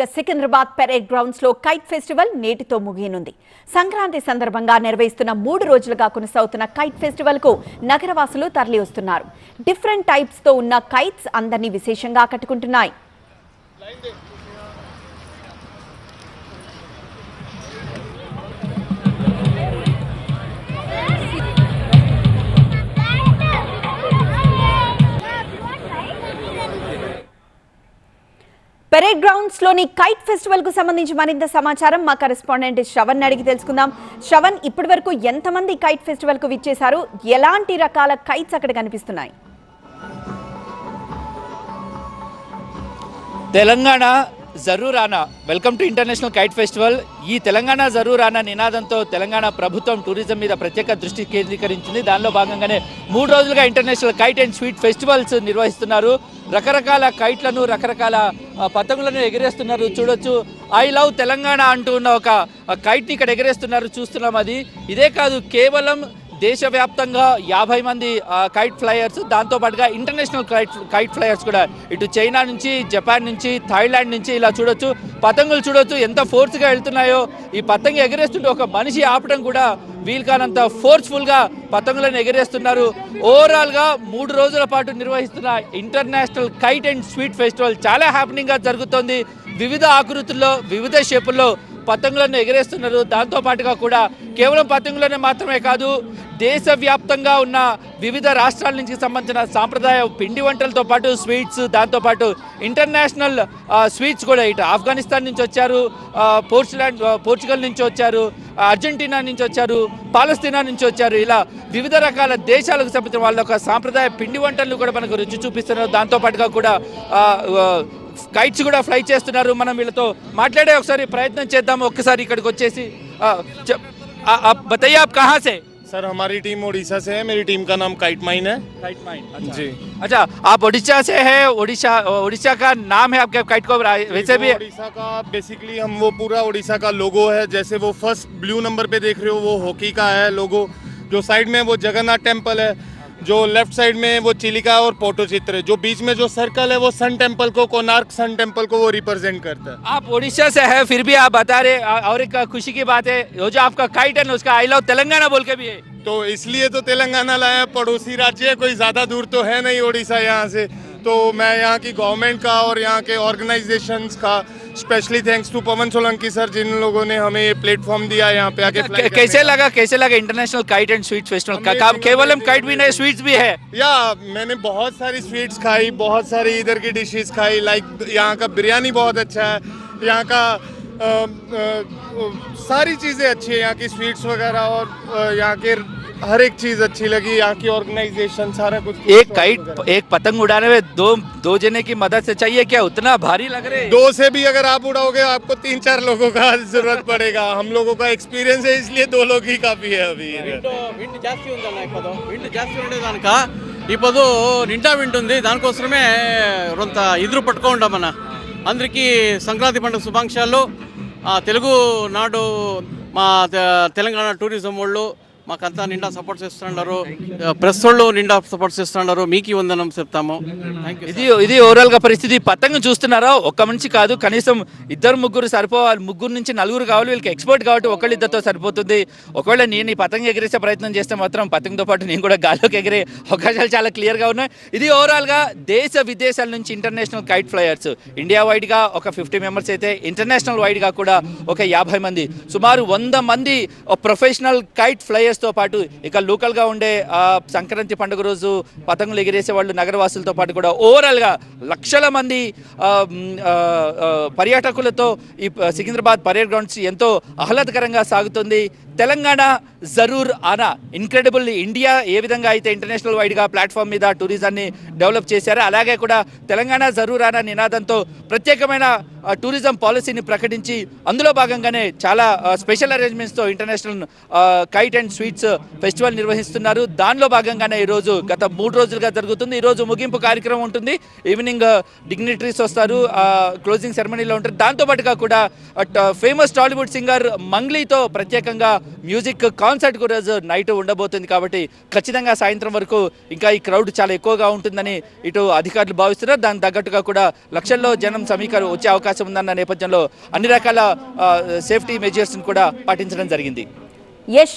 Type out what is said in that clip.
Secunderabad parade grounds లో kite festival నేటితో ముగియనుంది. సంక్రాంతి సందర్భంగా నిర్వహిస్తున్న 3 రోజులుగా కొనసాగుతున్న కైట్ ఫెస్టివల్ కు నగరవాసులు తరలి వస్తున్నారు. డిఫరెంట్ టైప్స్ తో ఉన్న కైట్స్ అందరినీ విశేషంగా ఆకట్టుకుంటున్నాయి. పెరేడ్ గ్రౌండ్స్ లోని కైట్ ఫెస్టివల్ కు సంబంధించి మరింత సమాచారం మా కరెస్పాండెంట్ శ్రవణ్ అడిగి తెలుసుకుందాం. శ్రవణ్, ఇప్పటి వరకు ఎంతమంది కైట్ ఫెస్టివల్ కు విచ్చేశారు? ఎలాంటి రకాల కైట్స్ అక్కడ కనిపిస్తున్నాయి? తెలంగాణ జరూర్ ఆనా, welcome to international kite festival. ఈ తెలంగాణ జరూర్ ఆనా నినాదంతో తెలంగాణ ప్రభుత్వం టూరిజం మీద ప్రత్యేక దృష్టి కేంద్రీకరించింది. దానిలో భాగంగానే 3 రోజులుగా international kite and sweet festivals నిర్వహిస్తున్నారు. రకరకాల కైట్లను, రకరకాల పతంగులను ఎగరేస్తున్నారు. చూడొచ్చు, ఐ లవ్ తెలంగాణ అంటూ ఉన్న ఒక కైట్ని ఇక్కడ ఎగరేస్తున్నారు, చూస్తున్నాం. ఇదే కాదు, కేవలం దేశవ్యాప్తంగా 50 మంది కైట్ ఫ్లయర్స్, దాంతోపాటుగా ఇంటర్నేషనల్ కైట్ ఫ్లయర్స్ కూడా ఇటు చైనా నుంచి, జపాన్ నుంచి, థాయిలాండ్ నుంచి ఇలా చూడొచ్చు. పతంగులు చూడొచ్చు ఎంత ఫోర్స్గా వెళ్తున్నాయో. ఈ పతంగి ఎగరేస్తుంటే ఒక మనిషి ఆపడం కూడా వీలు కానంత ఫోర్స్ఫుల్గా పతంగులను ఎగరేస్తున్నారు. ఓవరాల్గా 3 రోజుల పాటు నిర్వహిస్తున్న international kite and sweet festival చాలా హ్యాపెనింగ్గా జరుగుతోంది. వివిధ ఆకృతుల్లో, వివిధ షేపుల్లో పతంగులను ఎగరేస్తున్నారు. దాంతోపాటుగా కూడా కేవలం పతంగులనే మాత్రమే కాదు, దేశవ్యాప్తంగా ఉన్న వివిధ రాష్ట్రాల నుంచి సంబంధించిన సాంప్రదాయ పిండి వంటలతో పాటు స్వీట్స్, దాంతోపాటు ఇంటర్నేషనల్ స్వీట్స్ కూడా ఇటు ఆఫ్ఘనిస్తాన్ నుంచి వచ్చారు, పోర్చుగల్ నుంచి వచ్చారు, అర్జెంటీనా నుంచి వచ్చారు, పాలస్తీనా నుంచి వచ్చారు. ఇలా వివిధ రకాల దేశాలకు సంబంధించిన వాళ్ళ యొక్క సాంప్రదాయ పిండి వంటలను కూడా మనకు రుచి చూపిస్తున్నారు. దాంతోపాటుగా కూడా కైట్స్ కూడా ఫ్లై చేస్తున్నారు. మనం వీళ్ళతో మాట్లాడే ఒకసారి ప్రయత్నం చేద్దాం. ఒక్కసారి ఇక్కడికి వచ్చేసి बताइए आप कहाँ से? सर हमारी टीम उड़ीसा से है. मेरी टीम का नाम काइट माइन है. काइट माइन, जी. अच्छा, आप उड़ीसा से है. उड़ीसा का नाम है आपके काइट को, वैसे भी उड़ीसा का बेसिकली हम वो पूरा उड़ीसा का लोगो है. जैसे वो फर्स्ट ब्लू नंबर पे देख रहे हो, वो हॉकी का है लोगो. जो साइड में वो जगन्नाथ टेम्पल है, जो लेफ्ट साइड में वो चिलिका और पोटो चित्र है, जो बीच में जो सर्कल है वो सन टेम्पल को, कोणार्क सन टेम्पल को वो रिप्रेजेंट करता है. आप उड़ीसा से है, फिर भी आप बता रहे, और एक खुशी की बात है, वो जो आपका काइट है उसका आई लव तेलंगाना बोल के भी है. तो इसलिए तो तेलंगाना लाया. पड़ोसी राज्य है, कोई ज़्यादा दूर तो है नहीं उड़ीसा यहाँ से. तो मैं यहाँ की गवर्नमेंट का और यहाँ के ऑर्गेनाइजेशंस का specially thanks to Pawan Solanki sir, जिन लोगों ने हमें ये प्लेटफॉर्म दिया यहाँ पे आके. कैसे लगा international kite and sweet festival का? केवल काइट भी नहीं, स्वीट्स भी है. या मैंने बहुत सारी स्वीट्स खाई, बहुत सारी इधर की डिशेस खाई. लाइक यहाँ का बिरयानी बहुत अच्छा है, यहाँ का सारी चीज़ें अच्छी है, यहाँ की स्वीट्स वगैरह, और यहाँ के हर एक चीज अच्छी लगी. यहाँ की ऑर्गेनाइजेशन सारा कुछ. एक पतंग उड़ाने में दो जने की मदद से चाहिए क्या? उतना भारी लग रहे? 2 से भी अगर आप उड़ाओगे आपको 3-4 लोगों का जरूरत पड़ेगा. हम लोगों का एक्सपीरियंस है, इसलिए 2 लोग ही काफी है. अभी విండ్ జాస్తి ఉందన్న, విండ్ జాస్తి ఉండే దానిక ఇప్పుడు నిండా విండ్ ఉంది. దానికోసమే కొంత ఎదురు పట్టుకుంటామన్న. అందరికీ సంక్రాంతి పండుగ శుభాకాంక్షలు. తెలుగు నాడు మా తెలంగాణ టూరిజం వాళ్ళు మాకంతా నిండా సపోర్ట్ చేస్తున్నారు. ప్రెస్ వాళ్ళు నిండా సపోర్ట్ చేస్తున్నారు. మీకు వందనం చెప్తాము. ఇది ఓవరాల్ గా పరిస్థితి. పతంగం చూస్తున్నారా, ఒక్క మనిషి కాదు, కనీసం 2-3 సరిపోవాలి. 3 నుంచి 4 కావాలి. వీళ్ళకి ఎక్స్పర్ట్ కాబట్టి ఒకళ్ళిద్దరితో సరిపోతుంది. ఒకవేళ నేను ఈ పతంగ ఎగిరేసే ప్రయత్నం చేస్తే మాత్రం పతంగంతో పాటు నేను కూడా గాల్లోకి ఎగిరే అవకాశాలు చాలా క్లియర్ గా ఉన్నాయి. ఇది ఓవరాల్ గా దేశ విదేశాల నుంచి international kite flyers, India wide గా ఒక 50 మెంబర్స్ అయితే ఇంటర్నేషనల్ వైడ్ గా కూడా ఒక 50 మంది, సుమారు 100 మంది ప్రొఫెషనల్ కైట్ ఫ్లయర్స్ తో పాటు ఇక లోకల్ గా ఉండే సంక్రాంతి పండుగ రోజు పతంగులు ఎగిరేసే వాళ్ళు నగరవాసులతో పాటు కూడా ఓవరాల్ గా లక్షల మంది పర్యాటకులతో ఈ సికింద్రాబాద్ పరేడ్ గ్రౌండ్స్ ఎంతో ఆహ్లాదకరంగా సాగుతుంది. తెలంగాణ జరూర్ ఆనా ఇన్క్రెడిబుల్. ఇండియా ఏ విధంగా అయితే ఇంటర్నేషనల్ వైడ్గా ప్లాట్ఫామ్ మీద టూరిజాన్ని డెవలప్ చేశారో అలాగే కూడా తెలంగాణ జరూర్ ఆనా నినాదంతో ప్రత్యేకమైన టూరిజం పాలసీని ప్రకటించి అందులో భాగంగానే చాలా స్పెషల్ అరేంజ్మెంట్స్తో international kite and sweet sweets festival నిర్వహిస్తున్నారు. దానిలో భాగంగానే ఈరోజు గత 3 రోజులుగా జరుగుతుంది. ఈరోజు ముగింపు కార్యక్రమం ఉంటుంది. ఈవినింగ్ డిగ్నిటరీస్ వస్తారు, క్లోజింగ్ సెరమనీలో ఉంటారు. దాంతోపాటుగా కూడా ఫేమస్ టాలీవుడ్ సింగర్ మంగ్లీతో ప్రత్యేకంగా మ్యూజిక్ కాన్సర్ట్ కూడా నైట్ ఉండబోతుంది. కాబట్టి ఖచ్చితంగా సాయంత్రం వరకు ఇంకా ఈ క్రౌడ్ చాలా ఎక్కువగా ఉంటుందని ఇటు అధికారులు భావిస్తున్నారు. దానికి తగ్గట్టుగా కూడా లక్షల్లో జనం వచ్చే అవకాశం ఉందన్న నేపథ్యంలో అన్ని రకాల సేఫ్టీ మెజర్స్ని కూడా పాటించడం జరిగింది. యశ్